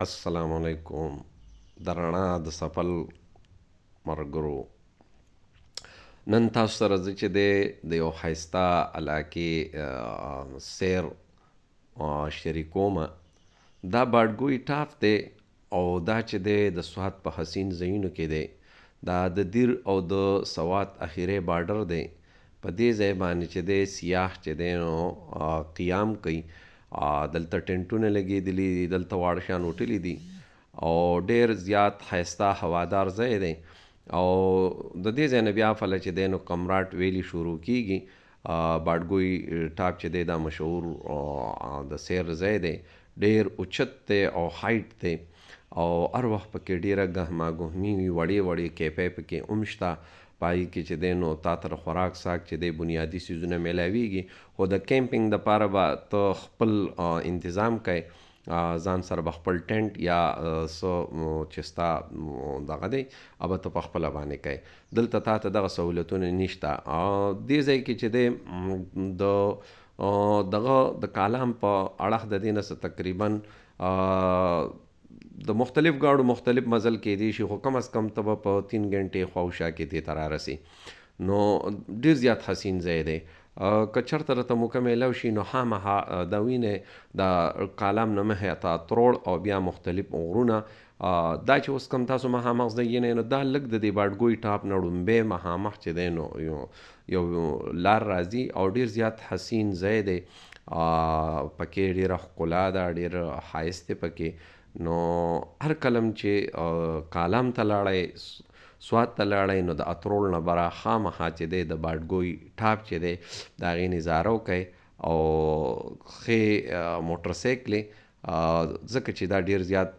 السلام علیکم. د رڼا د سفل ملګرو، نن تاسو سره زه چې د یو ښایسته علاقې سیر شریکومه. دا باډګوی ټاپ دی او دا چې دی د سوات په حسین ځایونو کې دی. دا د دیر او د سوات اخیری باډر دی. په دې ځای باندې چې دی سیاح چې دی نو قیام کوي. دلته ټینټونه لګېدلي دي، دلته واړه شیان هوټلې دي او ډیر زیات ښایسته هوادار ځای دی. او د دې ځای نه بیا فله چې دی نو کمراټ ویلي شروع کیږي. باډګوی ټاپ چې دی دا مشهور د سیر ځای دی، ډیر اوچت دی او هایټ دی او هر وخت پکې ډیره ګهماګهمي وي، وړې وړې کیفې پکې هم شته. پای کې چې دی نو تا ته خوراک ساک چې دی بنیادي څیزونه میلاویږي، خو د کیمپینګ دپاره به ته خپل انتظام کوي. ځان سره به خپل ټینټ یا څه چې ستا دغه دی به ته په خپله باندې کوي. دلته تا ته دغه سهولتونه نشته. دې ځای کې چې دی د دغه د کالام په اړخ د دې نه څه تقریبا د مختلف ګاړو مختلف مزل کېدی شي، خو کم از کم ته به په 3 ګنټې خواوشا کې دې ته رارسي. نو ډیر زیات حسین ځای دی. که چېرته راته موقع میلاو شي نو خامخا دا وینې د کالام نه مخې ته تروړ او بیا مختلف غرونه. دا چې اوس کوم تاسو مخامخ ځای ینئ نو دا لږ د دې باډګوی ټاپ نه ړومبی مخامخ چې دی نو یو لار راځي او ډیر زیات حسین ځای دی. پکې ډیره ښکلا ده، ډیر ښایست دی پکې. نو هر کلم چې کالام ته لاړی، سوات ته لاړی، نو د اترول نه بره خامخا چې دی د باډګوی ټاپ چې دی د هغې نظاره وکئ او ښې موټر سایکلې، ځکه چې دا ډیر زیات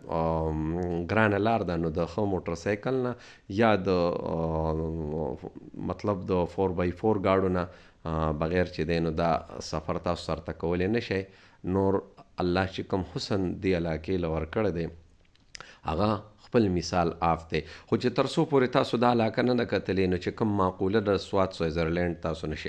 ګرانه لار ده. نو د ښه موټر سایکل نه یا د مطلب د 4x4 ګاډو نه بغیر چې دی نو دا سفر تاسو سرته کولی نشئ. نور الله چې کوم حسن دې علاقې له ورکړی دی هغه خپل مثال آف دی. خو چې تر څو پورې تاسو دا علاقه نه ده کتلې نو چې کوم معقوله د سوات سویزرلینډ تاسو نشئ